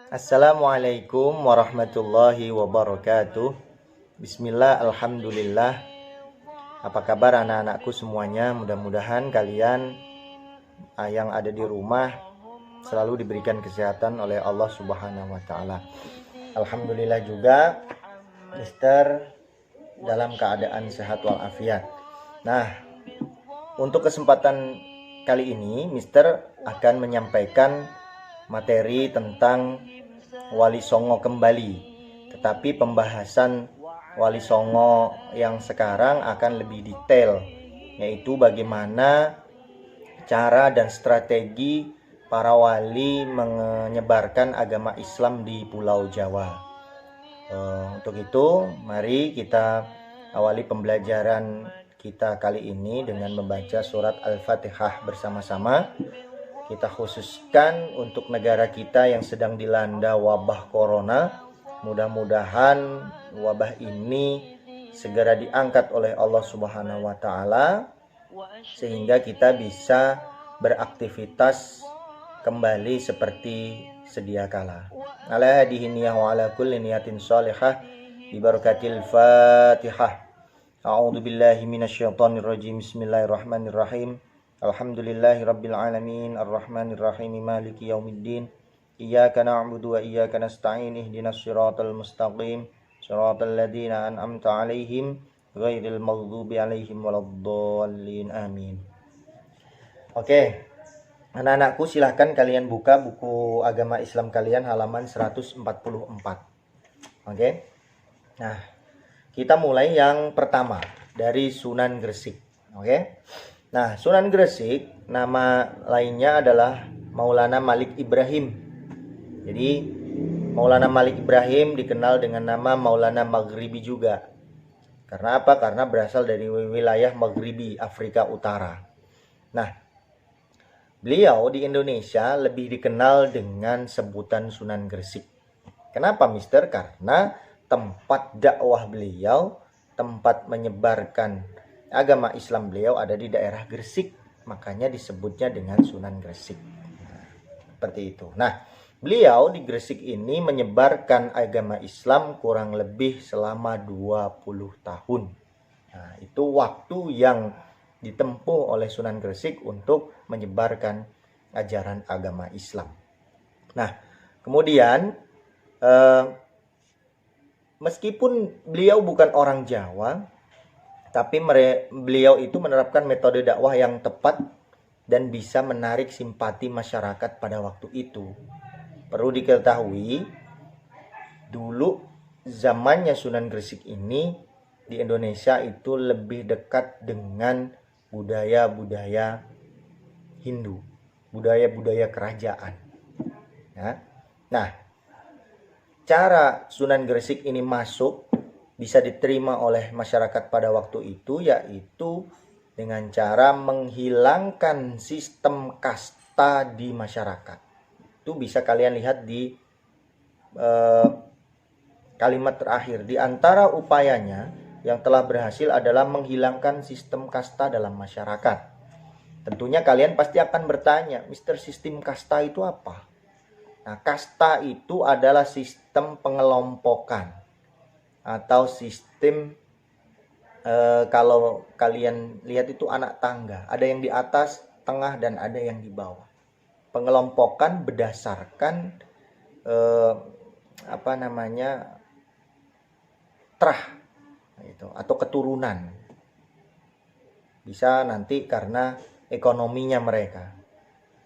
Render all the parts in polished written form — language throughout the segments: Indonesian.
Assalamualaikum warahmatullahi wabarakatuh. Bismillah, alhamdulillah. Apa kabar anak-anakku semuanya? Mudah-mudahan kalian yang ada di rumah selalu diberikan kesehatan oleh Allah Subhanahu wa taala. Alhamdulillah juga Mister dalam keadaan sehat walafiat. Nah, untuk kesempatan kali ini Mister akan menyampaikan materi tentang Wali Songo kembali. Tetapi pembahasan Wali Songo yang sekarang akan lebih detail, yaitu bagaimana cara dan strategi para wali menyebarkan agama Islam di Pulau Jawa. Untuk itu, mari kita awali pembelajaran kita kali ini dengan membaca surat Al-Fatihah bersama-sama. Kita khususkan untuk negara kita yang sedang dilanda wabah corona. Mudah-mudahan wabah ini segera diangkat oleh Allah Subhanahu wa taala sehingga kita bisa beraktivitas kembali seperti sedia kala. Ala hadihi niyah wa ala kulli niyatin shalihah bi barakatil Fatihah. A'udzu billahi minasyaitonir rajim. Bismillahirrahmanirrahim. Alhamdulillahi rabbil alamin arrahmanir rahim maliki yaumiddin iyyaka na'budu wa iyyaka nasta'in ihdinas siratal mustaqim siratal ladzina an'amta 'alaihim ghairil maghdubi 'alaihim waladdallin amin. Oke. Anak-anakku, silahkan kalian buka buku agama Islam kalian halaman 144. Oke. Nah, kita mulai yang pertama dari Sunan Gresik. Oke. Nah, Sunan Gresik nama lainnya adalah Maulana Malik Ibrahim. Jadi Maulana Malik Ibrahim dikenal dengan nama Maulana Maghribi juga. Karena apa? Karena berasal dari wilayah Maghribi, Afrika Utara. Nah, beliau di Indonesia lebih dikenal dengan sebutan Sunan Gresik. Kenapa, Mister? Karena tempat dakwah beliau, tempat menyebarkan agama Islam beliau ada di daerah Gresik, makanya disebutnya dengan Sunan Gresik. Seperti itu. Nah, beliau di Gresik ini menyebarkan agama Islam kurang lebih selama 20 tahun. Nah, itu waktu yang ditempuh oleh Sunan Gresik untuk menyebarkan ajaran agama Islam. Nah, kemudian meskipun beliau bukan orang Jawa, tapi beliau itu menerapkan metode dakwah yang tepat dan bisa menarik simpati masyarakat pada waktu itu. Perlu diketahui, dulu zamannya Sunan Gresik ini di Indonesia itu lebih dekat dengan budaya-budaya Hindu, budaya-budaya kerajaan. Ya. Nah, cara Sunan Gresik ini masuk bisa diterima oleh masyarakat pada waktu itu, yaitu dengan cara menghilangkan sistem kasta di masyarakat. Itu bisa kalian lihat di kalimat terakhir. Di antara upayanya yang telah berhasil adalah menghilangkan sistem kasta dalam masyarakat. Tentunya kalian pasti akan bertanya, Mister, sistem kasta itu apa? Nah, kasta itu adalah sistem pengelompokan atau sistem kalau kalian lihat itu anak tangga, ada yang di atas, tengah, dan ada yang di bawah. Pengelompokan berdasarkan trah gitu, atau keturunan. Bisa nanti karena ekonominya mereka.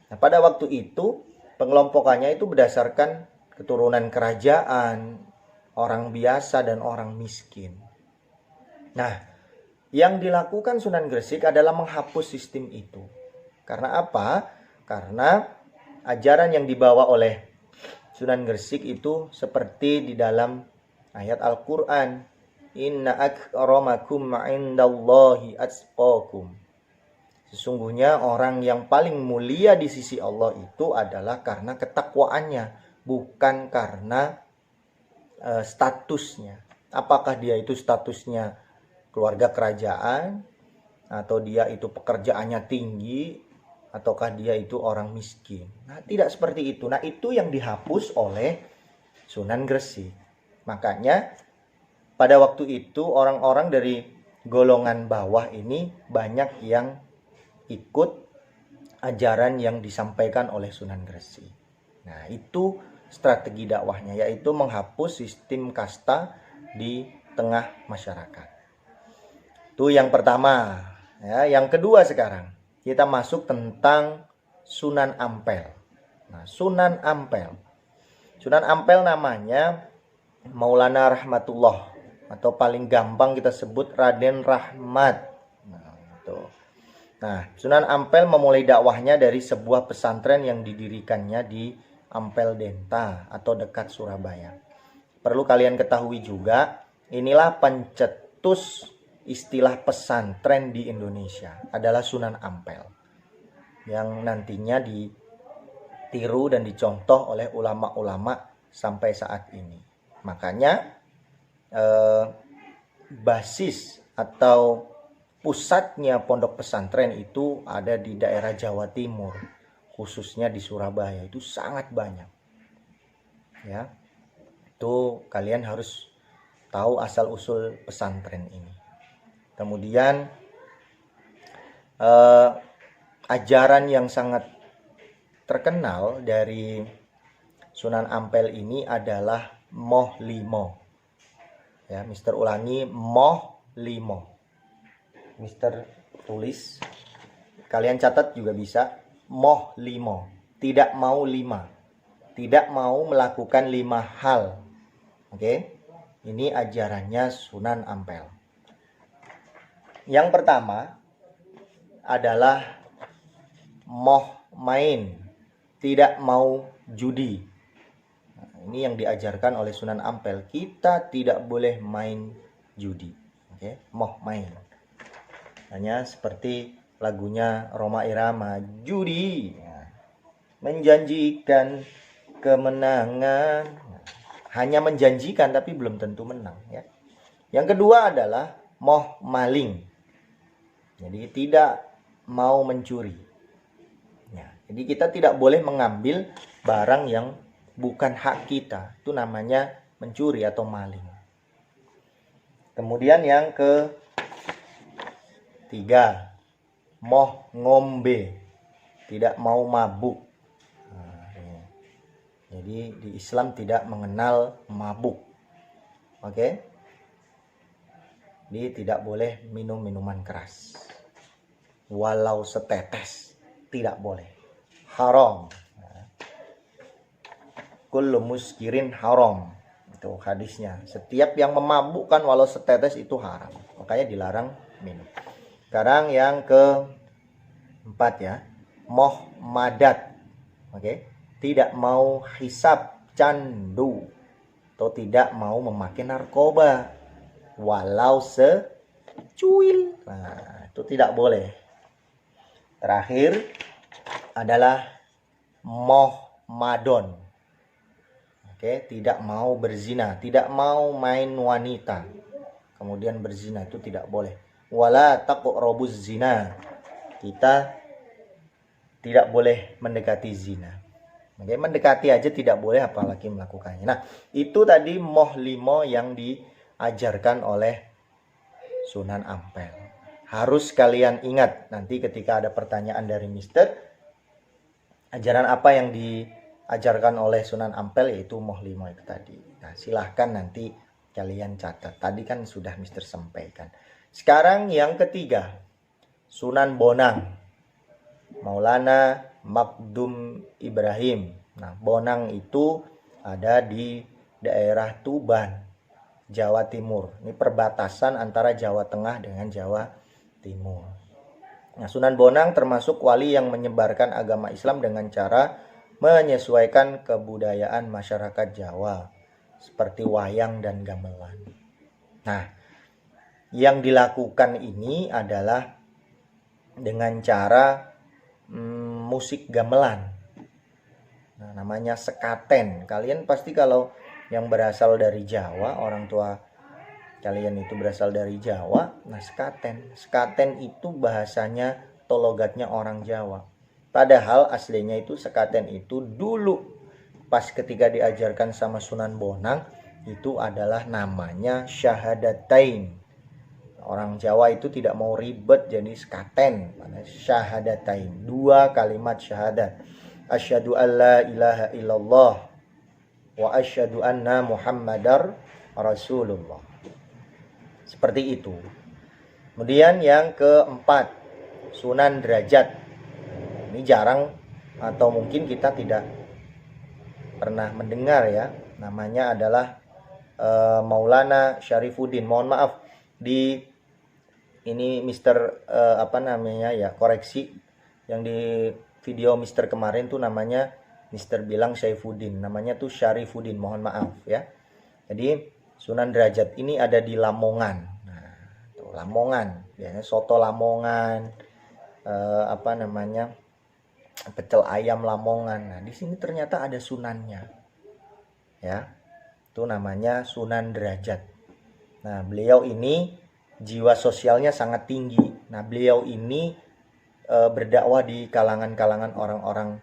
Nah, pada waktu itu pengelompokannya itu berdasarkan keturunan kerajaan, orang biasa, dan orang miskin. Nah, yang dilakukan Sunan Gresik adalah menghapus sistem itu. Karena apa? Karena ajaran yang dibawa oleh Sunan Gresik itu seperti di dalam ayat Al-Quran. Inna akramakum indallahi atqakum. Sesungguhnya orang yang paling mulia di sisi Allah itu adalah karena ketakwaannya, bukan karena statusnya. Apakah dia itu statusnya keluarga kerajaan, atau dia itu pekerjaannya tinggi, ataukah dia itu orang miskin. Nah, tidak seperti itu. Nah, itu yang dihapus oleh Sunan Gresik. Makanya pada waktu itu orang-orang dari golongan bawah ini banyak yang ikut ajaran yang disampaikan oleh Sunan Gresik. Nah, itu strategi dakwahnya, yaitu menghapus sistem kasta di tengah masyarakat. Itu yang pertama. Ya, yang kedua sekarang kita masuk tentang Sunan Ampel. Nah, Sunan Ampel. Sunan Ampel namanya Maulana Rahmatullah, atau paling gampang kita sebut Raden Rahmat. Nah, itu. Nah, Sunan Ampel memulai dakwahnya dari sebuah pesantren yang didirikannya di Ampel Denta atau dekat Surabaya. Perlu kalian ketahui juga, inilah pencetus istilah pesantren di Indonesia adalah Sunan Ampel, yang nantinya ditiru dan dicontoh oleh ulama-ulama sampai saat ini. Makanya basis atau pusatnya pondok pesantren itu ada di daerah Jawa Timur, khususnya di Surabaya. Itu sangat banyak. Ya. Itu kalian harus tahu asal-usul pesantren ini. Kemudian ajaran yang sangat terkenal dari Sunan Ampel ini adalah Moh Limo. Ya, Mister ulangi, Moh Limo. Mister tulis, kalian catat juga bisa, Moh Limo. Tidak mau 5. Tidak mau melakukan 5 hal. Oke? Ini ajarannya Sunan Ampel. Yang pertama adalah moh main, tidak mau judi. Nah, ini yang diajarkan oleh Sunan Ampel. Kita tidak boleh main judi. Oke, moh main. Hanya seperti lagunya Rhoma Irama, judi menjanjikan kemenangan. Hanya menjanjikan tapi belum tentu menang. Ya. Yang kedua adalah moh maling. Jadi tidak mau mencuri. Ya, jadi kita tidak boleh mengambil barang yang bukan hak kita. Itu namanya mencuri atau maling. Kemudian yang ketiga, moh ngombe. Tidak mau mabuk. Nah, jadi di Islam tidak mengenal mabuk. Oke? Jadi tidak boleh minum minuman keras. Walau setetes tidak boleh, haram. Kullu muskirin haram, itu hadisnya. Setiap yang memabukkan walau setetes itu haram, makanya dilarang minum. Sekarang yang keempat ya, moh madat. Oke, tidak mau hisap candu atau tidak mau memakai narkoba walau secuil. Nah, itu tidak boleh. Terakhir adalah moh madon. Oke, tidak mau berzina, tidak mau main wanita. Kemudian berzina, itu tidak boleh. Wala taqrabuz zina. Kita tidak boleh mendekati zina. Oke, mendekati aja tidak boleh, apalagi melakukannya. Nah, itu tadi moh limo yang diajarkan oleh Sunan Ampel. Harus kalian ingat nanti ketika ada pertanyaan dari Mister, ajaran apa yang diajarkan oleh Sunan Ampel, yaitu moh limo itu tadi. Nah, silahkan nanti kalian catat. Tadi kan sudah Mister sampaikan. Sekarang yang ketiga, Sunan Bonang, Maulana Makdum Ibrahim. Nah, Bonang itu ada di daerah Tuban, Jawa Timur. Ini perbatasan antara Jawa Tengah dengan Jawa Timur. Nah, Sunan Bonang termasuk wali yang menyebarkan agama Islam dengan cara menyesuaikan kebudayaan masyarakat Jawa, seperti wayang dan gamelan. Nah, yang dilakukan ini adalah dengan cara musik gamelan. Nah, namanya sekaten. Kalian pasti kalau yang berasal dari Jawa, orang tua kalian itu berasal dari Jawa, nah sekaten. Sekaten itu bahasanya atau logatnya orang Jawa. Padahal aslinya itu sekaten itu dulu pas ketika diajarkan sama Sunan Bonang itu adalah namanya syahadatain. Orang Jawa itu tidak mau ribet jadi sekaten, syahadatain, 2 kalimat syahadat. Asyhadu alla ilaha illallah wa asyhadu anna Muhammadar Rasulullah. Seperti itu. Kemudian yang keempat, Sunan Derajat. Ini jarang atau mungkin kita tidak pernah mendengar ya. Namanya adalah Maulana Syarifuddin. Mohon maaf di ini Mister koreksi yang di video Mister kemarin tuh namanya Mister bilang Syaifuddin, namanya tuh Syarifuddin. Mohon maaf ya. Jadi Sunan Derajat ini ada di Lamongan. Nah, tuh Lamongan, biasanya soto Lamongan, pecel ayam Lamongan. Nah, di sini ternyata ada sunannya. Ya. Itu namanya Sunan Derajat. Nah, beliau ini jiwa sosialnya sangat tinggi. Nah, beliau ini berdakwah di kalangan-kalangan orang-orang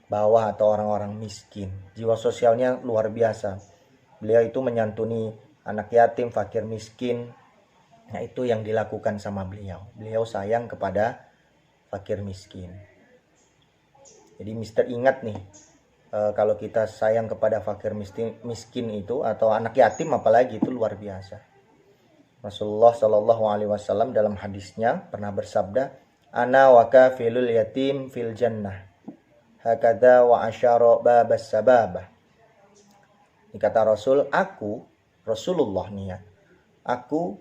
bawah atau orang-orang miskin. Jiwa sosialnya luar biasa. Beliau itu menyantuni anak yatim, fakir miskin. Nah, itu yang dilakukan sama beliau. Beliau sayang kepada fakir miskin. Jadi Mister ingat nih, kalau kita sayang kepada fakir miskin itu atau anak yatim apalagi, itu luar biasa. Rasulullah Shallallahu Alaihi Wasallam dalam hadisnya pernah bersabda, "Ana wa kafilul yatim fil jannah, hakadha wa asyara babas sababah." Ini kata Rasul, Rasulullah nih ya, aku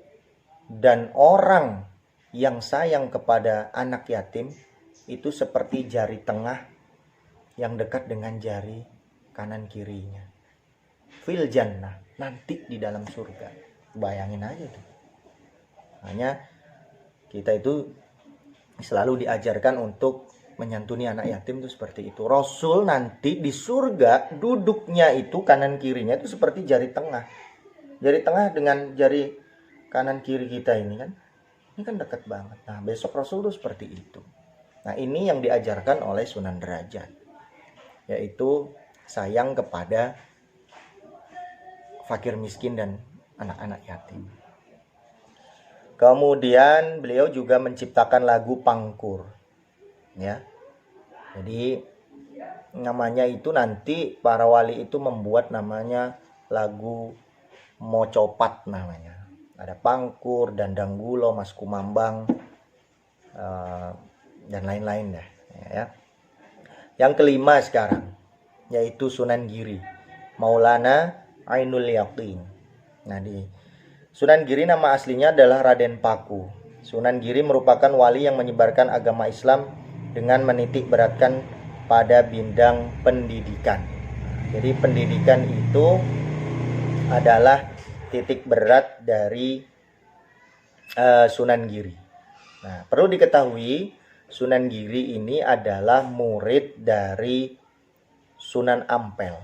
dan orang yang sayang kepada anak yatim itu seperti jari tengah yang dekat dengan jari kanan kirinya. Fil jannah, nanti di dalam surga. Bayangin aja tuh. Makanya kita itu selalu diajarkan untuk menyantuni anak yatim itu seperti itu. Rasul nanti di surga duduknya itu kanan kirinya itu seperti jari tengah. Jari tengah dengan jari kanan kiri kita ini kan dekat banget. Nah, besok Rasul itu seperti itu. Nah, ini yang diajarkan oleh Sunan Derajat, yaitu sayang kepada fakir miskin dan anak-anak yatim. Kemudian beliau juga menciptakan lagu Pangkur. Ya. Jadi namanya itu nanti para wali itu membuat namanya lagu Mocopat namanya. Ada Pangkur, Dandang Gulo, Mas Kumambang, dan lain-lain dah. Ya. Yang kelima sekarang, yaitu Sunan Giri, Maulana Ainul Yaqin. Nah, di Sunan Giri nama aslinya adalah Raden Paku. Sunan Giri merupakan wali yang menyebarkan agama Islam dengan menitik beratkan pada bidang pendidikan. Jadi pendidikan itu adalah titik berat dari Sunan Giri. Nah, perlu diketahui Sunan Giri ini adalah murid dari Sunan Ampel.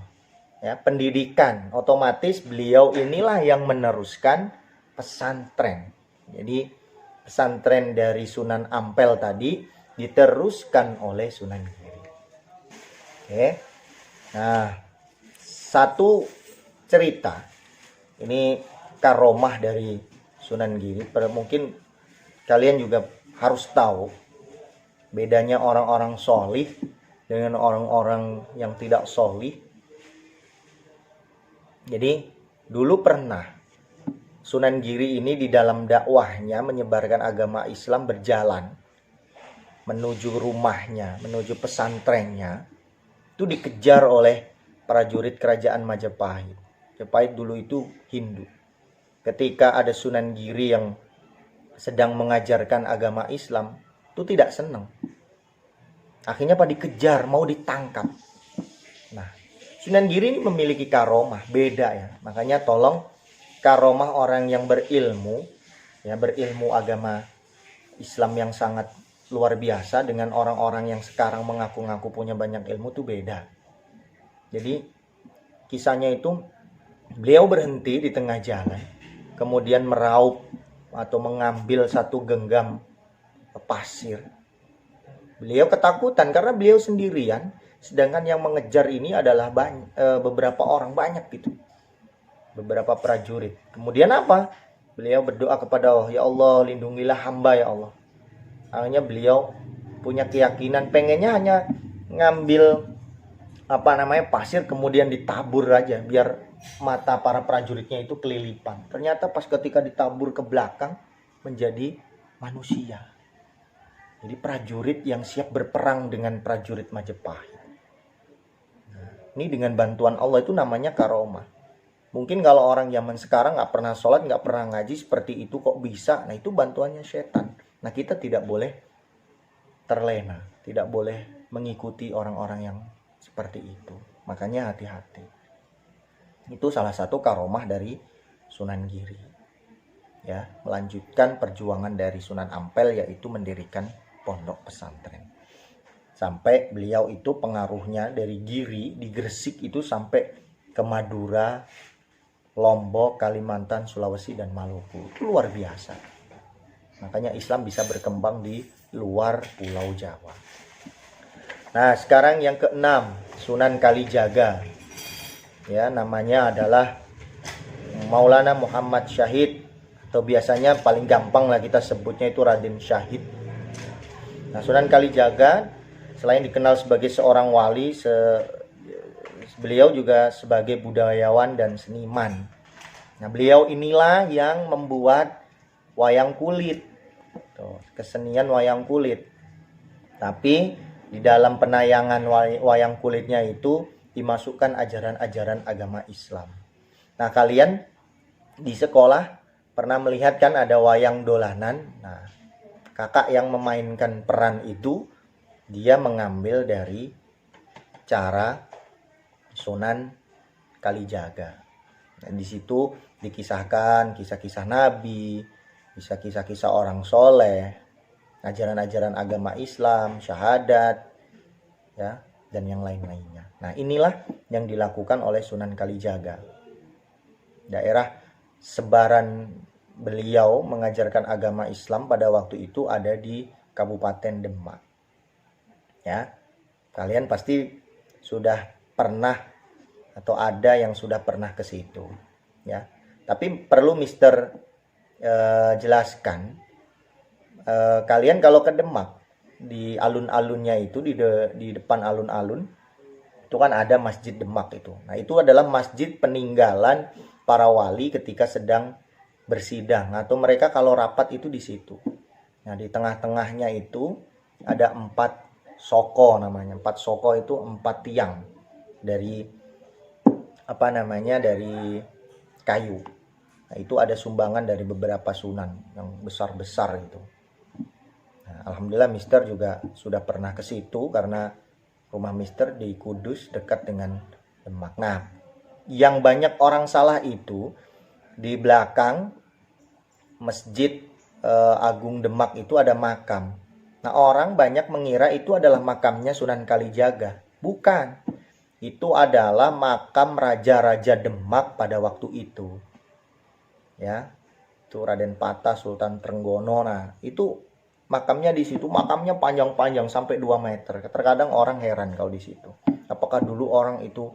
Ya, pendidikan otomatis beliau inilah yang meneruskan pesantren. Jadi pesantren dari Sunan Ampel tadi diteruskan oleh Sunan Giri. Oke. Nah, satu cerita ini karomah dari Sunan Giri. Mungkin kalian juga harus tahu bedanya orang-orang solih dengan orang-orang yang tidak solih. Jadi dulu pernah Sunan Giri ini di dalam dakwahnya menyebarkan agama Islam berjalan menuju rumahnya, menuju pesantrennya, itu dikejar oleh prajurit kerajaan Majapahit. Majapahit dulu itu Hindu. Ketika ada Sunan Giri yang sedang mengajarkan agama Islam, itu tidak senang. Akhirnya dikejar, mau ditangkap. Nah, Sunan Giri ini memiliki karomah, beda ya. Makanya tolong karomah orang yang berilmu, ya berilmu agama Islam yang sangat luar biasa dengan orang-orang yang sekarang mengaku-ngaku punya banyak ilmu itu beda. Jadi kisahnya itu beliau berhenti di tengah jalan, kemudian meraup atau mengambil satu genggam pasir, Beliau ketakutan karena beliau sendirian, sedangkan yang mengejar ini adalah beberapa orang, banyak gitu. Beberapa prajurit. Kemudian apa? Beliau berdoa kepada Allah, ya Allah, lindungilah hamba ya Allah. Akhirnya beliau punya keyakinan, pengennya hanya ngambil pasir kemudian ditabur aja biar mata para prajuritnya itu kelilipan. Ternyata pas ketika ditabur ke belakang menjadi manusia. Jadi prajurit yang siap berperang dengan prajurit Majapahit. Nah, ini dengan bantuan Allah itu namanya karomah. Mungkin kalau orang zaman sekarang nggak pernah sholat, nggak pernah ngaji seperti itu kok bisa. Nah itu bantuannya setan. Nah kita tidak boleh terlena, tidak boleh mengikuti orang-orang yang seperti itu. Makanya hati-hati. Itu salah satu karomah dari Sunan Giri. Ya, melanjutkan perjuangan dari Sunan Ampel yaitu mendirikan pondok pesantren. Sampai beliau itu pengaruhnya dari Giri di Gresik itu sampai ke Madura, Lombok, Kalimantan, Sulawesi dan Maluku. Itu luar biasa. Makanya Islam bisa berkembang di luar Pulau Jawa. Nah, sekarang yang keenam, Sunan Kalijaga. Ya, namanya adalah Maulana Muhammad Syahid, atau biasanya paling gampang lah kita sebutnya itu Raden Syahid. Nah, Sunan Kalijaga selain dikenal sebagai seorang wali, beliau juga sebagai budayawan dan seniman. Nah, beliau inilah yang membuat wayang kulit. Tuh, kesenian wayang kulit. Tapi di dalam penayangan wayang kulitnya itu dimasukkan ajaran-ajaran agama Islam. Nah, kalian di sekolah pernah melihat kan ada wayang dolanan. Nah, kakak yang memainkan peran itu dia mengambil dari cara Sunan Kalijaga. Nah, di situ dikisahkan kisah-kisah nabi, kisah-kisah orang soleh, ajaran-ajaran agama Islam, syahadat, ya, dan yang lain-lainnya. Nah, inilah yang dilakukan oleh Sunan Kalijaga. Daerah sebaran beliau mengajarkan agama Islam pada waktu itu ada di Kabupaten Demak. Ya, kalian pasti sudah pernah atau ada yang sudah pernah ke situ. Ya, tapi perlu Mister jelaskan. Kalian kalau ke Demak di alun-alunnya itu di depan alun-alun itu kan ada Masjid Demak itu. Nah, itu adalah masjid peninggalan para wali ketika sedang bersidang atau mereka kalau rapat itu di situ. Nah, di tengah-tengahnya itu ada 4 soko namanya. 4 soko itu 4 tiang dari dari kayu. Nah, itu ada sumbangan dari beberapa sunan yang besar-besar itu. Nah, alhamdulillah Mister juga sudah pernah ke situ karena rumah Mister di Kudus dekat dengan Demak. Nah, yang banyak orang salah itu di belakang Masjid Agung Demak itu ada makam. Nah, orang banyak mengira itu adalah makamnya Sunan Kalijaga. Bukan. Itu adalah makam raja-raja Demak pada waktu itu. Ya. Itu Raden Patah, Sultan Trenggono. Nah, itu makamnya di situ. Makamnya panjang-panjang sampai 2 meter. Terkadang orang heran kalau di situ. Apakah dulu orang itu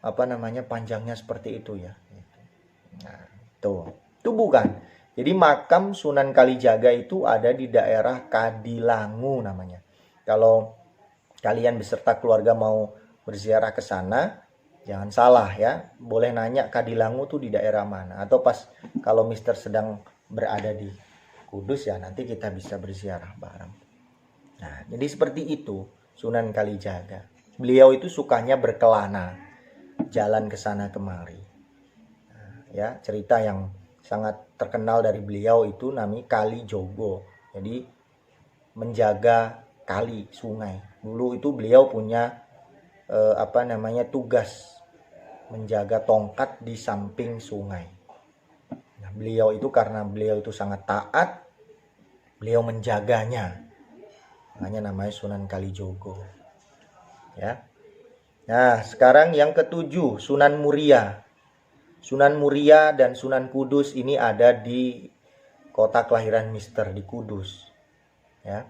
panjangnya seperti itu ya? Nah, tuh. Itu bukan. Jadi makam Sunan Kalijaga itu ada di daerah Kadilangu namanya. Kalau kalian beserta keluarga mau berziarah ke sana, jangan salah ya. Boleh nanya Kadilangu tuh di daerah mana. Atau pas kalau Mister sedang berada di Kudus ya nanti kita bisa berziarah bareng. Nah, jadi seperti itu Sunan Kalijaga. Beliau itu sukanya berkelana, jalan ke sana kemari. Nah, ya, cerita yang sangat terkenal dari beliau itu namanya Kali Jogo. Jadi menjaga kali, sungai. Dulu itu beliau punya tugas menjaga tongkat di samping sungai. Nah, beliau itu karena beliau itu sangat taat, beliau menjaganya. Makanya namanya Sunan Kalijogo. Ya. Nah, sekarang yang ketujuh, Sunan Muria. Sunan Muria dan Sunan Kudus ini ada di kota kelahiran Mister di Kudus. Ya.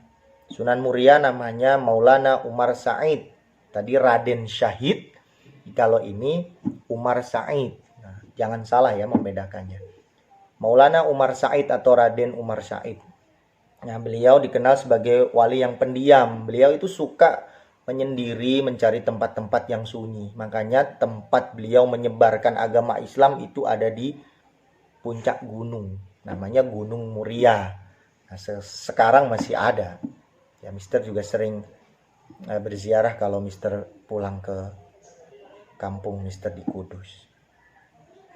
Sunan Muria namanya Maulana Umar Said. Tadi Raden Syahid, kalau ini Umar Said. Nah, jangan salah ya membedakannya. Maulana Umar Said atau Raden Umar Said. Nah, beliau dikenal sebagai wali yang pendiam. Beliau itu suka menyendiri, mencari tempat-tempat yang sunyi. Makanya tempat beliau menyebarkan agama Islam itu ada di puncak gunung. Namanya Gunung Muria. Nah, sekarang masih ada. Ya, Mister juga sering berziarah kalau Mister pulang ke kampung Mister di Kudus.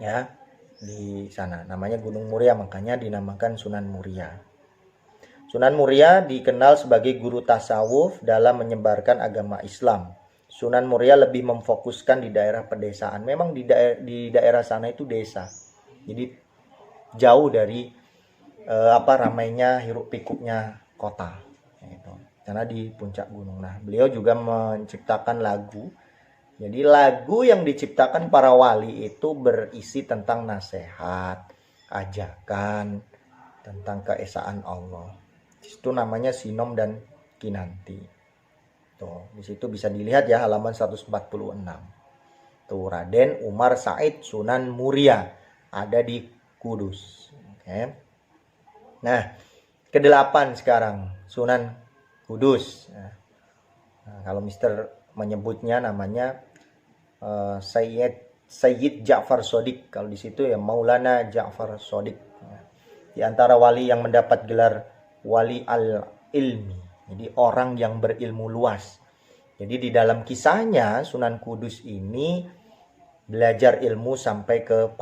Ya, di sana. Namanya Gunung Muria, makanya dinamakan Sunan Muria. Sunan Muria dikenal sebagai guru tasawuf dalam menyebarkan agama Islam. Sunan Muria lebih memfokuskan di daerah pedesaan. Memang di daerah sana itu desa. Jadi jauh dari ramainya hiruk pikuknya kota. Gitu. Karena di puncak gunung. Nah, beliau juga menciptakan lagu. Jadi lagu yang diciptakan para wali itu berisi tentang nasihat, ajakan, tentang keesaan Allah. Itu namanya Sinom dan Kinanti. Tuh, di situ bisa dilihat ya halaman 146. Tuh, Raden Umar Said Sunan Muria ada di Kudus. Oke. Nah, ke-8 sekarang Sunan Kudus. Nah, kalau Mister menyebutnya namanya Sayyid Ja'far Shodiq. Kalau di situ ya Maulana Ja'far Shodiq. Di antara wali yang mendapat gelar wali al-ilmi. Jadi orang yang berilmu luas. Jadi di dalam kisahnya Sunan Kudus ini belajar ilmu sampai ke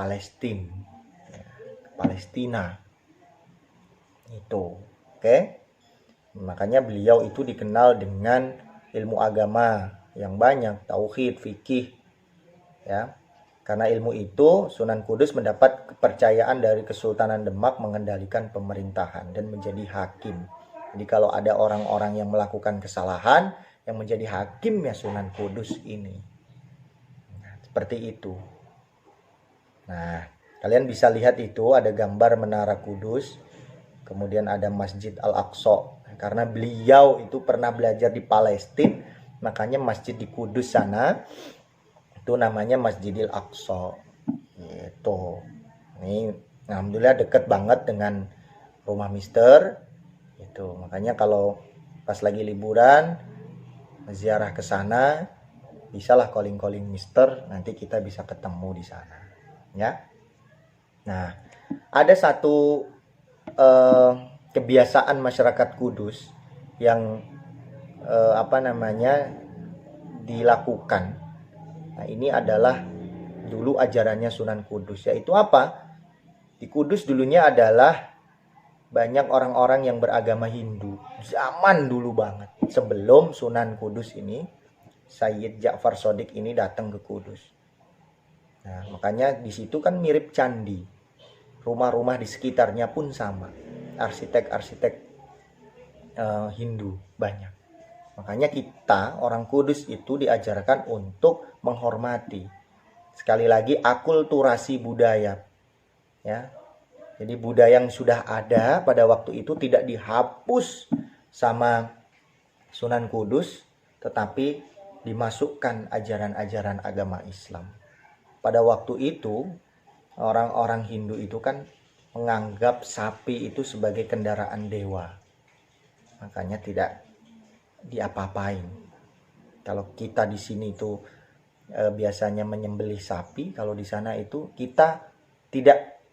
Palestina. Itu. Oke. Makanya beliau itu dikenal dengan ilmu agama yang banyak, tauhid, fikih. Ya. Karena ilmu itu Sunan Kudus mendapat kepercayaan dari Kesultanan Demak mengendalikan pemerintahan dan menjadi hakim. Jadi kalau ada orang-orang yang melakukan kesalahan, yang menjadi hakim ya Sunan Kudus ini. Nah, seperti itu. Nah, kalian bisa lihat itu ada gambar Menara Kudus. Kemudian ada Masjid Al-Aqsa. Karena beliau itu pernah belajar di Palestina, makanya masjid di Kudus sana itu namanya Masjidil Aqsa. Gitu. Ini alhamdulillah deket banget dengan rumah Mister. Itu. Makanya kalau pas lagi liburan ziarah ke sana, bisalah calling-calling Mister, nanti kita bisa ketemu di sana. Ya. Nah, ada satu kebiasaan masyarakat Kudus yang dilakukan. Nah, ini adalah dulu ajarannya Sunan Kudus, yaitu apa? Di Kudus dulunya adalah banyak orang-orang yang beragama Hindu. Zaman dulu banget, sebelum Sunan Kudus ini, Sayyid Ja'far Shodiq ini datang ke Kudus. Nah, makanya di situ kan mirip candi. Rumah-rumah di sekitarnya pun sama. Arsitek-arsitek Hindu banyak. Makanya kita orang Kudus itu diajarkan untuk menghormati. Sekali lagi akulturasi budaya. Ya. Jadi budaya yang sudah ada pada waktu itu tidak dihapus sama Sunan Kudus, tetapi dimasukkan ajaran-ajaran agama Islam. Pada waktu itu orang-orang Hindu itu kan menganggap sapi itu sebagai kendaraan dewa. Makanya tidak diapa-apain. Kalau kita di sini itu biasanya menyembelih sapi, kalau di sana itu kita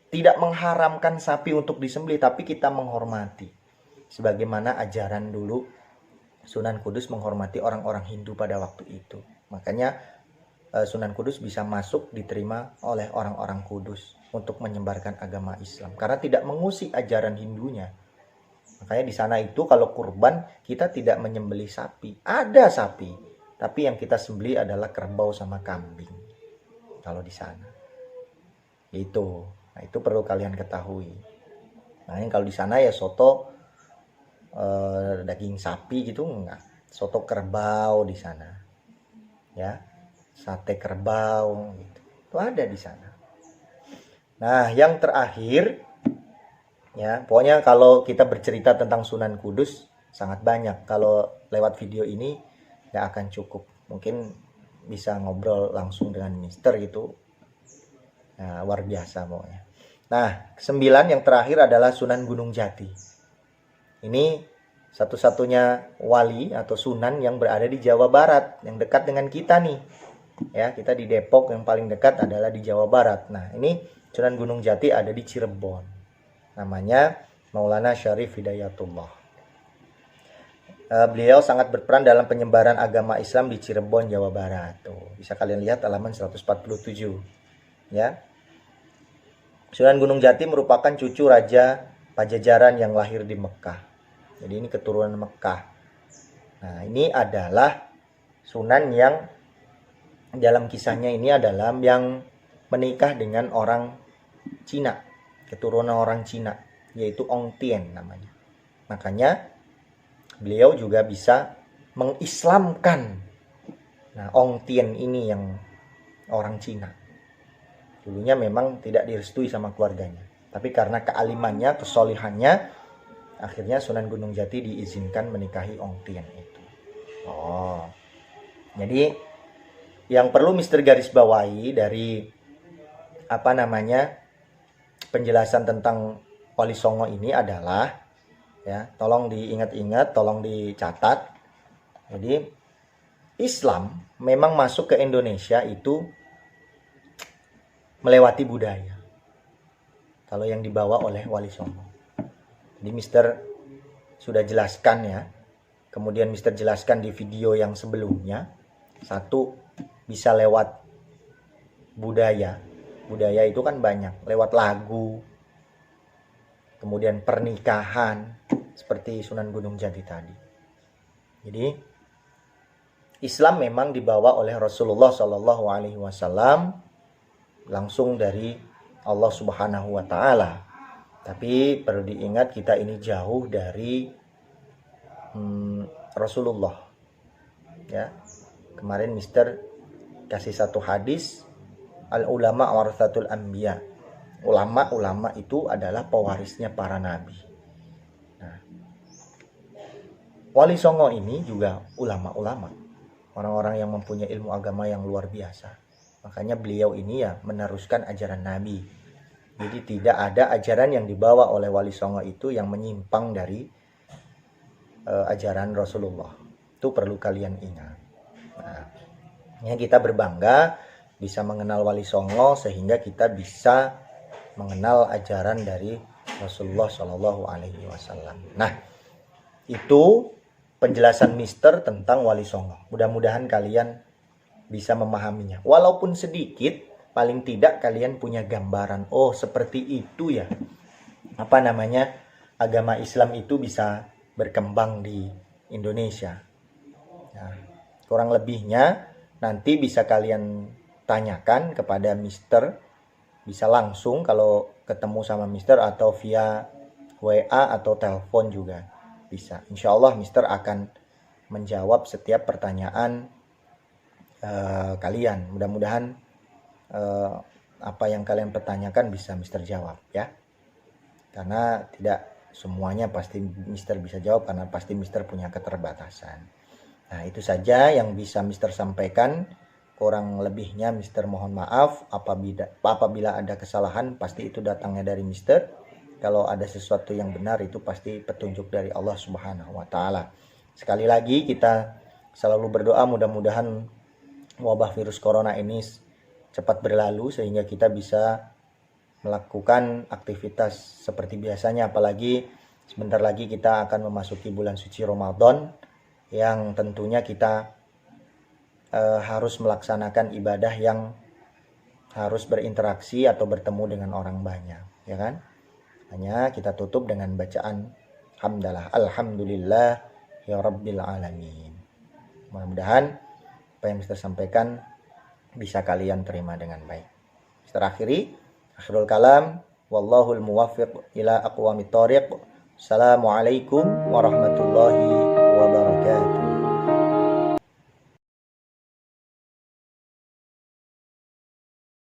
tidak mengharamkan sapi untuk disembelih, tapi kita menghormati. Sebagaimana ajaran dulu Sunan Kudus menghormati orang-orang Hindu pada waktu itu. Makanya Sunan Kudus bisa masuk diterima oleh orang-orang Kudus untuk menyebarkan agama Islam karena tidak mengusik ajaran Hindunya. Makanya di sana itu kalau kurban kita tidak menyembelih sapi. Ada sapi, tapi yang kita sembelih adalah kerbau sama kambing. Kalau di sana. Itu. Nah, itu perlu kalian ketahui. Nah, kalau di sana ya soto daging sapi gitu enggak. Soto kerbau di sana. Ya. Sate kerbau gitu. Itu ada di sana. Nah, yang terakhir ya, pokoknya kalau kita bercerita tentang Sunan Kudus sangat banyak. Kalau lewat video ini nggak akan cukup. Mungkin bisa ngobrol langsung dengan Mister gitu. Nah, luar biasa pokoknya. Nah, 9 yang terakhir adalah Sunan Gunung Jati. Ini satu-satunya wali atau sunan yang berada di Jawa Barat, yang dekat dengan kita nih. Ya, kita di Depok, yang paling dekat adalah di Jawa Barat. Nah, ini Sunan Gunung Jati ada di Cirebon. Namanya Maulana Syarif Hidayatullah. Beliau sangat berperan dalam penyebaran agama Islam di Cirebon, Jawa Barat. Tuh, bisa kalian lihat halaman 147. Ya. Sunan Gunung Jati merupakan cucu Raja Pajajaran yang lahir di Mekah. Jadi ini keturunan Mekah. Nah, ini adalah sunan yang dalam kisahnya ini adalah yang menikah dengan orang Cina, keturunan orang Cina, yaitu Ong Tien namanya. Makanya beliau juga bisa mengislamkan Ong Tien ini yang orang Cina. Dulunya memang tidak direstui sama keluarganya, tapi karena kealimannya, kesolihannya, akhirnya Sunan Gunung Jati diizinkan menikahi Ong Tien itu. Jadi yang perlu Mister garis bawahi dari penjelasan tentang Wali Songo ini adalah, ya, tolong diingat-ingat, tolong dicatat. Jadi Islam memang masuk ke Indonesia itu melewati budaya. Kalau yang dibawa oleh Wali Songo. Jadi Mister sudah jelaskan ya. Kemudian Mister jelaskan di video yang sebelumnya. Satu, bisa lewat budaya. Budaya itu kan banyak. Lewat lagu. Kemudian pernikahan. Seperti Sunan Gunung Jati tadi. Jadi Islam memang dibawa oleh Rasulullah SAW langsung dari Allah Subhanahu wa Ta'ala. Tapi perlu diingat, kita ini jauh dari Rasulullah. Ya. Kemarin Mister kasih satu hadis, al ulama warathatul anbiya. Ulama itu adalah pewarisnya para nabi. Nah, Wali Songo ini juga ulama-ulama, orang-orang yang mempunyai ilmu agama yang luar biasa. Makanya beliau ini ya meneruskan ajaran Nabi. Jadi tidak ada ajaran yang dibawa oleh Wali Songo itu yang menyimpang dari ajaran Rasulullah. Itu perlu kalian ingat. Nah, ya, kita berbangga bisa mengenal Wali Songo sehingga kita bisa mengenal ajaran dari Rasulullah SAW. Nah, itu penjelasan Mister tentang Wali Songo. Mudah-mudahan kalian bisa memahaminya. Walaupun sedikit, paling tidak kalian punya gambaran. Oh, seperti itu ya. Agama Islam itu bisa berkembang di Indonesia. Nah, kurang lebihnya nanti bisa kalian tanyakan kepada Mister. Bisa langsung kalau ketemu sama Mister atau via WA atau telepon juga bisa. Insya Allah Mister akan menjawab setiap pertanyaan kalian. Mudah-mudahan apa yang kalian pertanyakan bisa Mister jawab ya. Karena tidak semuanya pasti Mister bisa jawab, karena pasti Mister punya keterbatasan. Nah, itu saja yang bisa Mister sampaikan. Kurang lebihnya Mister mohon maaf. Apabila ada kesalahan, pasti itu datangnya dari Mister. Kalau ada sesuatu yang benar, itu pasti petunjuk dari Allah Subhanahu wa Ta'ala. Sekali lagi kita selalu berdoa mudah-mudahan wabah virus corona ini cepat berlalu sehingga kita bisa melakukan aktivitas seperti biasanya. Apalagi sebentar lagi kita akan memasuki bulan suci Ramadan yang tentunya kita harus melaksanakan ibadah yang harus berinteraksi atau bertemu dengan orang banyak, ya kan? Hanya kita tutup dengan bacaan hamdalah, alhamdulillah ya rabbil alamin. Mudah-mudahan apa yang Mister sampaikan bisa kalian terima dengan baik. Mister akhirul kalam, wallahul muwaffiq ila aqwamit thoriq. Assalamualaikum warahmatullahi wabarakatuh.